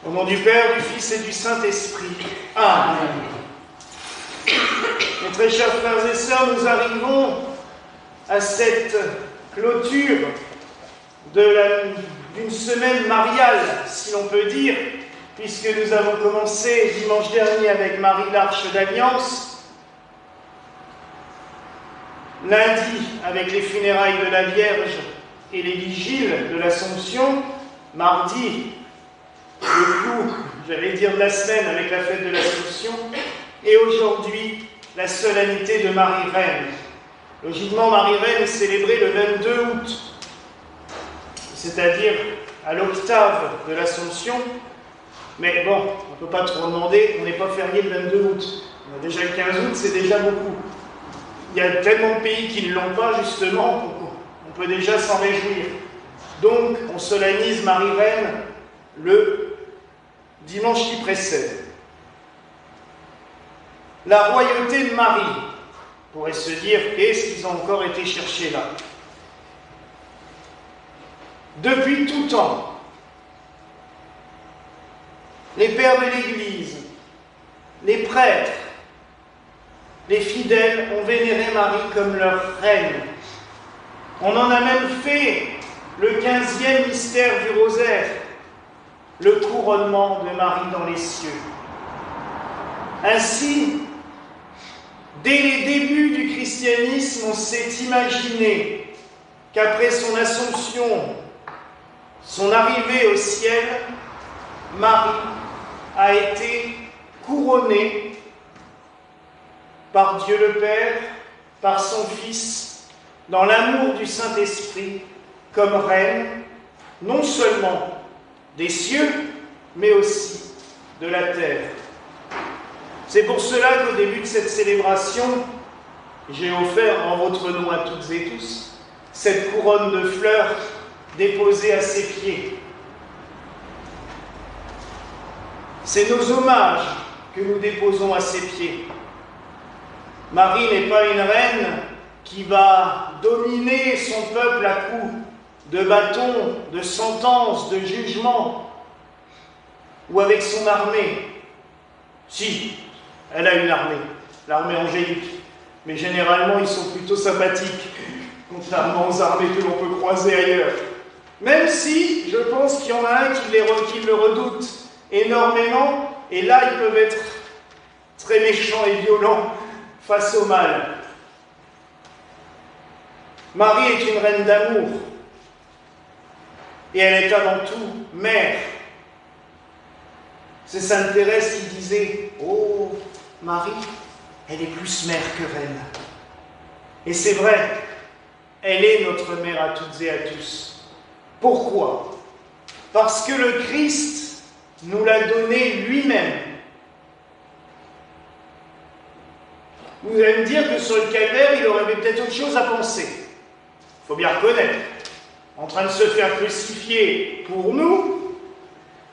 Au nom du Père, du Fils et du Saint-Esprit. Amen. Mes très chers frères et sœurs, nous arrivons à cette clôture d'une semaine mariale, si l'on peut dire, puisque nous avons commencé dimanche dernier avec Marie l'Arche d'Alliance, lundi avec les funérailles de la Vierge et les vigiles de l'Assomption, mardi le clou, j'allais dire de la semaine, avec la fête de l'Assomption, et aujourd'hui la solennité de Marie-Reine. Logiquement, Marie-Reine est célébrée le 22 août, c'est-à-dire à l'octave de l'Assomption, mais bon, on ne peut pas trop demander, on n'est pas férié le 22 août. On a déjà le 15 août, c'est déjà beaucoup. Il y a tellement de pays qui ne l'ont pas, justement, on peut déjà s'en réjouir. Donc, on solennise Marie-Reine le dimanche qui précède. La royauté de Marie, on pourrait se dire, qu'est-ce qu'ils ont encore été chercher là? Depuis tout temps, les pères de l'Église, les prêtres, les fidèles ont vénéré Marie comme leur reine. On en a même fait le 15e mystère du rosaire, le couronnement de Marie dans les cieux. Ainsi, dès les débuts du christianisme, on s'est imaginé qu'après son Assomption, son arrivée au ciel, Marie a été couronnée par Dieu le Père, par son Fils, dans l'amour du Saint-Esprit, comme reine, non seulement des cieux, mais aussi de la terre. C'est pour cela qu'au début de cette célébration, j'ai offert en votre nom à toutes et tous cette couronne de fleurs déposée à ses pieds. C'est nos hommages que nous déposons à ses pieds. Marie n'est pas une reine qui va dominer son peuple à coups de bâton, de sentences, de jugements, ou avec son armée. Si, elle a une armée, l'armée angélique, mais généralement ils sont plutôt sympathiques, contrairement aux armées que l'on peut croiser ailleurs. Même si, je pense qu'il y en a un qui le redoute énormément, et là ils peuvent être très méchants et violents face au mal. Marie est une reine d'amour, et elle est avant tout mère. C'est Sainte Thérèse qui disait « Oh, Marie, elle est plus mère que reine. » Et c'est vrai, elle est notre mère à toutes et à tous. Pourquoi? Parce que le Christ nous l'a donné lui-même. Vous allez me dire que sur le calvaire, il aurait peut-être autre chose à penser. Il faut bien reconnaître. En train de se faire crucifier pour nous,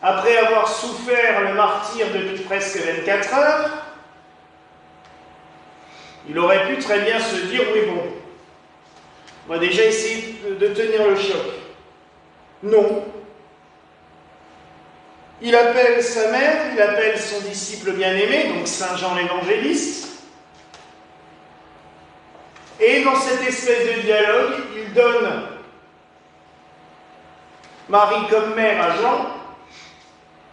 après avoir souffert le martyre depuis presque 24 heures, il aurait pu très bien se dire, oui bon, on va déjà essayer de tenir le choc. Non. Il appelle sa mère, il appelle son disciple bien-aimé, donc Saint Jean l'Évangéliste, et dans cette espèce de dialogue, il donne Marie comme mère à Jean,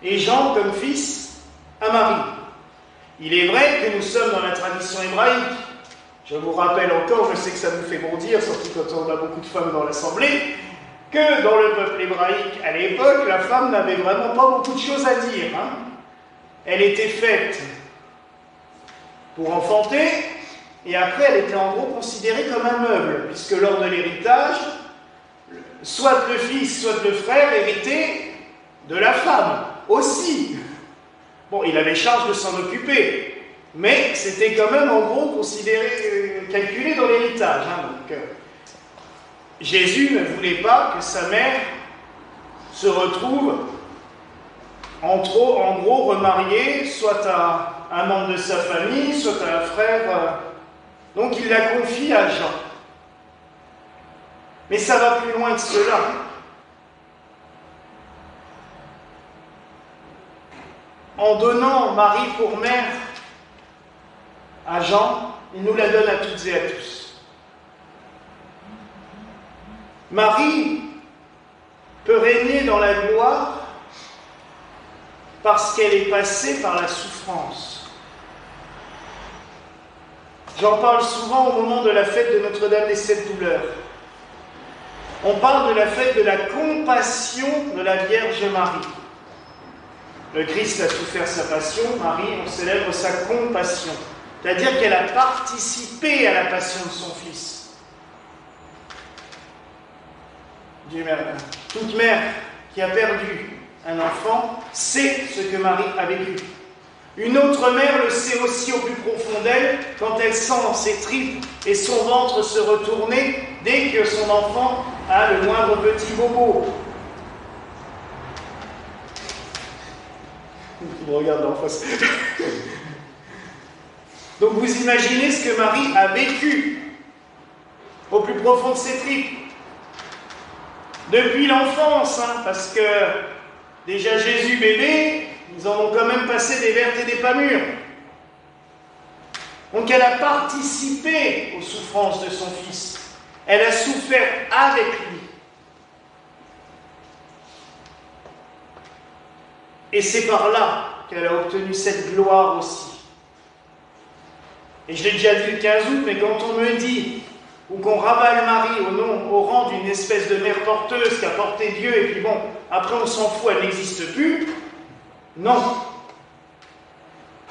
et Jean comme fils à Marie. Il est vrai que nous sommes dans la tradition hébraïque. Je vous rappelle encore, je sais que ça vous fait bondir, surtout quand on a beaucoup de femmes dans l'assemblée, que dans le peuple hébraïque, à l'époque, la femme n'avait vraiment pas beaucoup de choses à dire. Elle était faite pour enfanter, et après elle était en gros considérée comme un meuble, puisque lors de l'héritage, soit le fils, soit le frère héritaient de la femme aussi. Bon, il avait charge de s'en occuper, mais c'était quand même en gros considéré, calculé dans l'héritage. Donc, Jésus ne voulait pas que sa mère se retrouve en gros remariée, soit à un membre de sa famille, soit à un frère. Donc il la confie à Jean. Mais ça va plus loin que cela. en donnant Marie pour mère à Jean, il nous la donne à toutes et à tous. Marie peut régner dans la gloire parce qu'elle est passée par la souffrance. J'en parle souvent au moment de la fête de Notre-Dame des Sept Douleurs. On parle de la fête de la compassion de la Vierge Marie. Le Christ a souffert sa passion, Marie, on célèbre sa compassion. C'est-à-dire qu'elle a participé à la passion de son Fils. Toute mère qui a perdu un enfant sait ce que Marie a vécu. Une autre mère le sait aussi au plus profond d'elle quand elle sent ses tripes et son ventre se retourner dès que son enfant a le moindre petit bobo. Il me regarde en face. Donc vous imaginez ce que Marie a vécu au plus profond de ses tripes. Depuis l'enfance, parce que déjà Jésus bébé, ils en ont quand même passé des vertes et des pas mûres. Donc elle a participé aux souffrances de son Fils. Elle a souffert avec lui. Et c'est par là qu'elle a obtenu cette gloire aussi. Et je l'ai déjà dit le 15 août, mais quand on me dit, ou qu'on raballe Marie au rang d'une espèce de mère porteuse qui a porté Dieu, et puis bon, après on s'en fout, elle n'existe plus, non.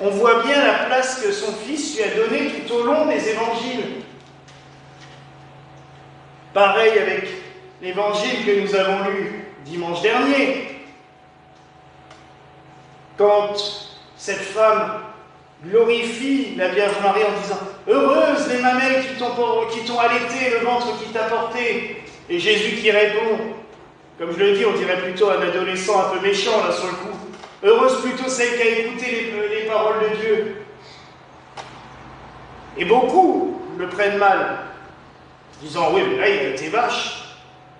On voit bien la place que son Fils lui a donnée tout au long des évangiles. Pareil avec l'évangile que nous avons lu dimanche dernier. Quand cette femme glorifie la Vierge Marie en disant « Heureuses les mamelles qui t'ont allaité, le ventre qui t'a porté !» Et Jésus qui répond, comme je le dis, on dirait plutôt un adolescent un peu méchant là sur le coup, « Heureuse plutôt celle qui a écouté les paroles de Dieu !» Et beaucoup le prennent mal, disant « Oui, mais là, il a été vache. »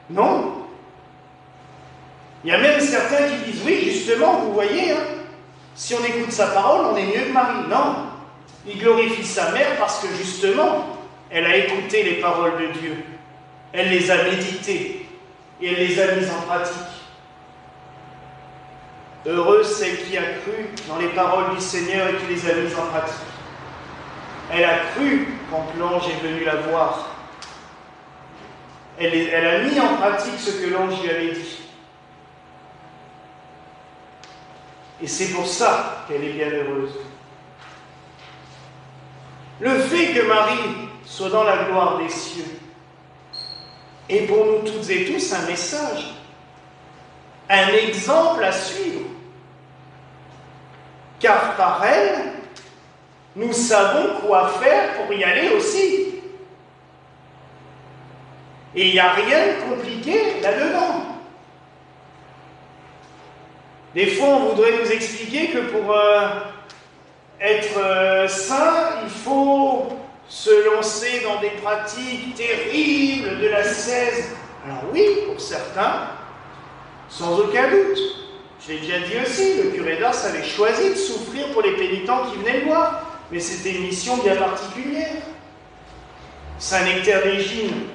Non. Il y a même certains qui disent « Oui, justement, vous voyez, si on écoute sa parole, on est mieux que Marie. » Non, il glorifie sa mère parce que justement, elle a écouté les paroles de Dieu. Elle les a méditées et elle les a mises en pratique. Heureuse celle qui a cru dans les paroles du Seigneur et qui les a mises en pratique. Elle a cru quand l'ange est venu la voir. Elle a mis en pratique ce que l'ange lui avait dit. Et c'est pour ça qu'elle est bienheureuse. Le fait que Marie soit dans la gloire des cieux est pour nous toutes et tous un message, un exemple à suivre. Car par elle, nous savons quoi faire pour y aller aussi. Et il n'y a rien de compliqué là-dedans. Des fois, on voudrait nous expliquer que pour être saint, il faut se lancer dans des pratiques terribles de l'ascèse. Alors oui, pour certains, sans aucun doute. Je l'ai déjà dit aussi, le curé d'Ars avait choisi de souffrir pour les pénitents qui venaient le voir. Mais c'était une mission bien particulière. Saint Nectaire d'Égine,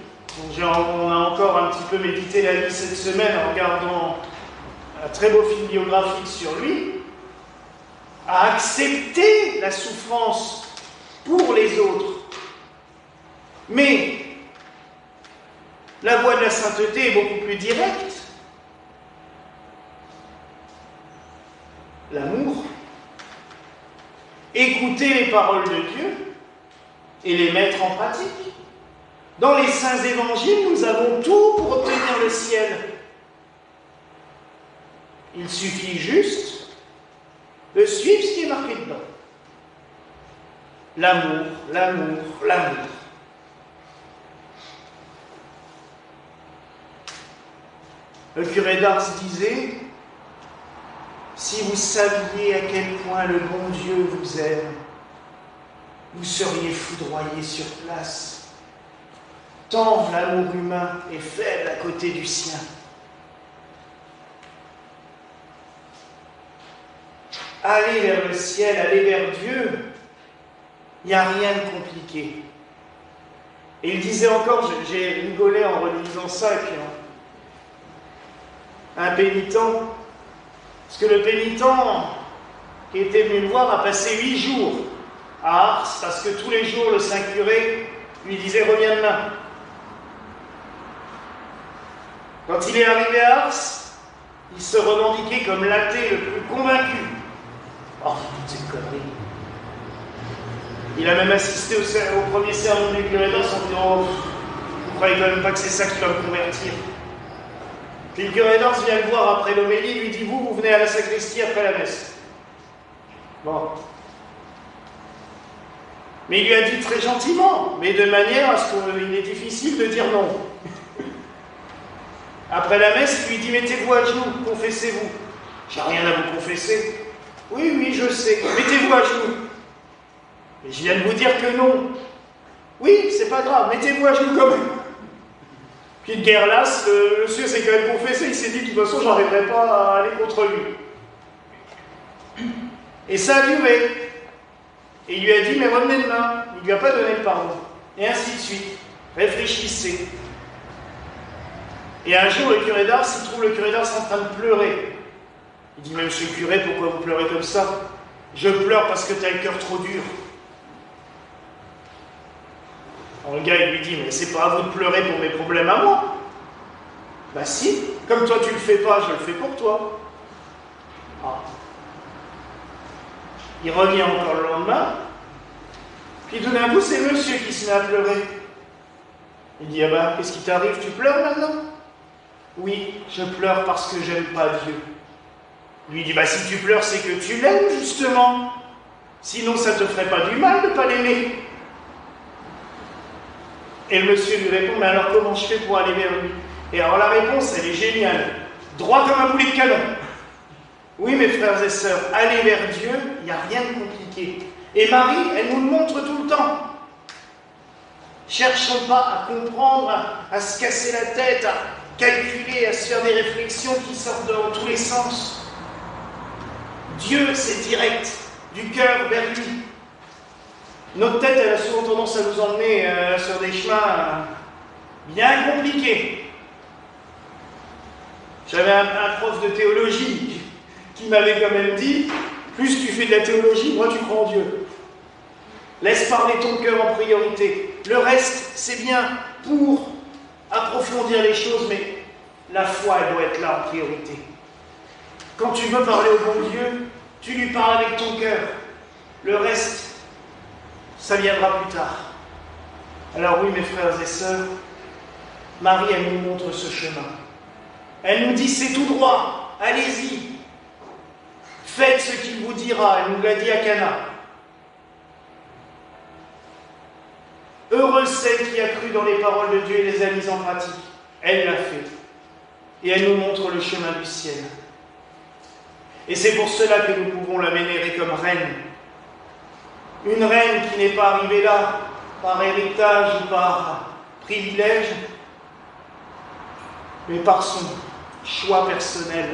on a encore un petit peu médité la vie cette semaine en regardant un très beau film biographique sur lui, a accepté la souffrance pour les autres. Mais la voie de la sainteté est beaucoup plus directe. L'amour. Écouter les paroles de Dieu et les mettre en pratique. Dans les saints évangiles, nous avons tout pour obtenir le ciel. Il suffit juste de suivre ce qui est marqué dedans. L'amour, l'amour, l'amour. Le curé d'Ars disait « Si vous saviez à quel point le bon Dieu vous aime, vous seriez foudroyé sur place. Tant l'amour humain est faible à côté du sien. » aller vers le ciel, aller vers Dieu, il n'y a rien de compliqué. Et il disait encore, j'ai rigolé en relisant ça, et puis un pénitent, parce que le pénitent qui était venu le voir a passé 8 jours à Ars, parce que tous les jours le saint curé lui disait « reviens demain ». Quand il est arrivé à Ars, il se revendiquait comme l'athée le plus convaincu. Oh, c'est toutes ces conneries. Il a même assisté au premier sermon du curé d'Ars en disant « oh, vous croyez quand même pas que c'est ça qui va me convertir ?» Puis le curé d'Ars vient le voir après l'homélie, il lui dit « vous venez à la sacristie après la messe. » Bon. Mais il lui a dit très gentiment, mais de manière à ce qu'il est difficile de dire non. Après la messe, il lui dit « mettez-vous à genoux, confessez-vous. » « J'ai rien à vous confesser. »« Oui, oui, je sais. Mettez-vous à genoux. »« Mais je viens de vous dire que non. »« Oui, c'est pas grave, mettez-vous à genoux quand même. » Puis de guerre lasse, le monsieur s'est quand même confessé, il s'est dit « de toute façon, j'arriverai pas à aller contre lui. » Et ça a duré. Et il lui a dit « mais revenez demain. » Il ne lui a pas donné le pardon. Et ainsi de suite. Réfléchissez. Et un jour, le curé d'Ars, il trouve le curé d'Ars en train de pleurer. Il dit « mais monsieur le curé, pourquoi vous pleurez comme ça ?»« Je pleure parce que tu as le cœur trop dur. » Alors le gars, il lui dit « mais c'est pas à vous de pleurer pour mes problèmes à moi. » « Bah si, comme toi tu le fais pas, je le fais pour toi. » Ah. Il revient encore le lendemain, puis tout d'un coup, c'est monsieur qui se met à pleurer. Il dit « ah ben, qu'est-ce qui t'arrive, tu pleures maintenant ?»« Oui, je pleure parce que j'aime pas Dieu. » Lui dit « bah si tu pleures, c'est que tu l'aimes, justement. Sinon, ça te ferait pas du mal de pas l'aimer. » Et le monsieur lui répond « mais alors comment je fais pour aller vers lui ?» Et alors la réponse, elle est géniale. Droit comme un boulet de canon. Oui, mes frères et sœurs, aller vers Dieu, il n'y a rien de compliqué. Et Marie, elle nous le montre tout le temps. Cherchons pas à comprendre, à se casser la tête, à calculer, à se faire des réflexions qui sortent dans tous les sens. Dieu, c'est direct, du cœur vers lui. Notre tête, elle a souvent tendance à nous emmener sur des chemins bien compliqués. J'avais un prof de théologie qui m'avait quand même dit « plus tu fais de la théologie, moins tu crois en Dieu. Laisse parler ton cœur en priorité. Le reste, c'est bien pour approfondir les choses, mais la foi, elle doit être là en priorité. Quand tu veux parler au bon Dieu, tu lui parles avec ton cœur. Le reste, ça viendra plus tard. » Alors oui, mes frères et sœurs, Marie, elle nous montre ce chemin. Elle nous dit, c'est tout droit, allez-y. Faites ce qu'il vous dira, elle nous l'a dit à Cana. Heureuse celle qui a cru dans les paroles de Dieu et les a mises en pratique. Elle l'a fait. Et elle nous montre le chemin du ciel. Et c'est pour cela que nous pouvons la vénérer comme reine. Une reine qui n'est pas arrivée là par héritage ou par privilège, mais par son choix personnel,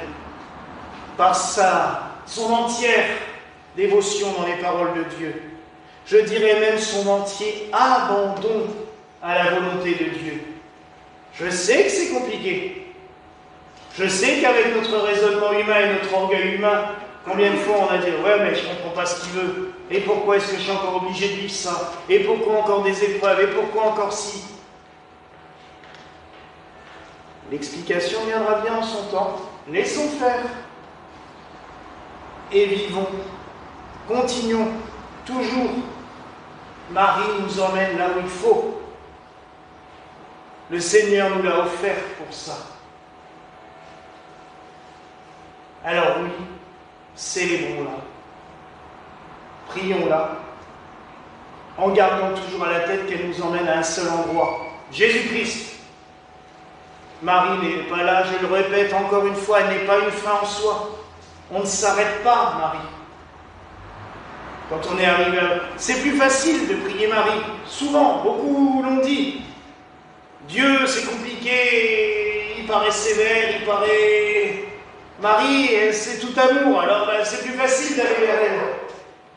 par son entière dévotion dans les paroles de Dieu. Je dirais même son entier abandon à la volonté de Dieu. Je sais que c'est compliqué. Je sais qu'avec notre raisonnement humain et notre orgueil humain, combien de fois on a dit « ouais, mais je ne comprends pas ce qu'il veut. Et pourquoi est-ce que je suis encore obligé de vivre ça? Et pourquoi encore des épreuves? Et pourquoi encore si ?» L'explication viendra bien en son temps. Laissons faire. Et vivons. Continuons. Toujours. Marie nous emmène là où il faut. Le Seigneur nous l'a offert pour ça. Alors oui, célébrons-la. Prions-la. En gardant toujours à la tête qu'elle nous emmène à un seul endroit. Jésus-Christ. Marie n'est pas là, je le répète encore une fois, elle n'est pas une fin en soi. On ne s'arrête pas, Marie. Quand on est arrivé à... C'est plus facile de prier Marie. Souvent, beaucoup l'ont dit. Dieu, c'est compliqué, il paraît sévère, il paraît... Marie, c'est tout amour, alors c'est plus facile d'aller vers elle.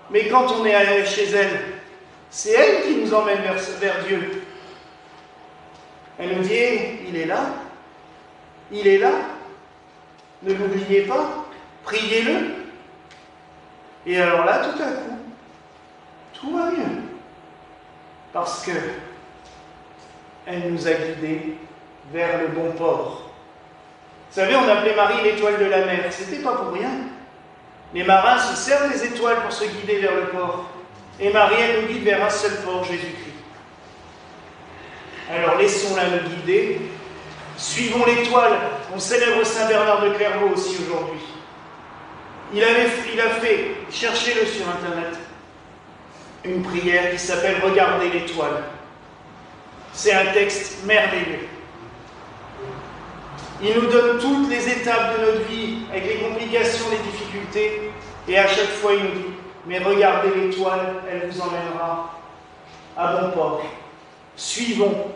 Mais quand on est allé chez elle, c'est elle qui nous emmène vers Dieu. Elle nous dit, il est là, il est là, ne l'oubliez pas, priez-le. Et alors là, tout à coup, tout va mieux. Parce que elle nous a guidés vers le bon port. Vous savez, on appelait Marie l'étoile de la mer. C'était pas pour rien. Les marins se servent des étoiles pour se guider vers le port. Et Marie, elle nous guide vers un seul port, Jésus-Christ. Alors laissons-la nous guider. Suivons l'étoile. On célèbre Saint Bernard de Clairvaux aussi aujourd'hui. Il a fait, cherchez-le sur Internet, une prière qui s'appelle « Regardez l'étoile ». C'est un texte merveilleux. Il nous donne toutes les étapes de notre vie, avec les complications, les difficultés, et à chaque fois il nous dit « Mais regardez l'étoile, elle vous emmènera à bon port. » Suivons,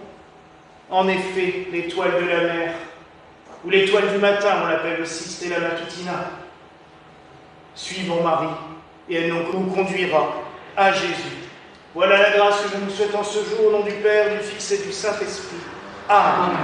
en effet, l'étoile de la mer, ou l'étoile du matin, on l'appelle aussi Stella Matutina. Suivons Marie, et elle nous conduira à Jésus. Voilà la grâce que je nous souhaite en ce jour, au nom du Père, du Fils et du Saint-Esprit. Amen.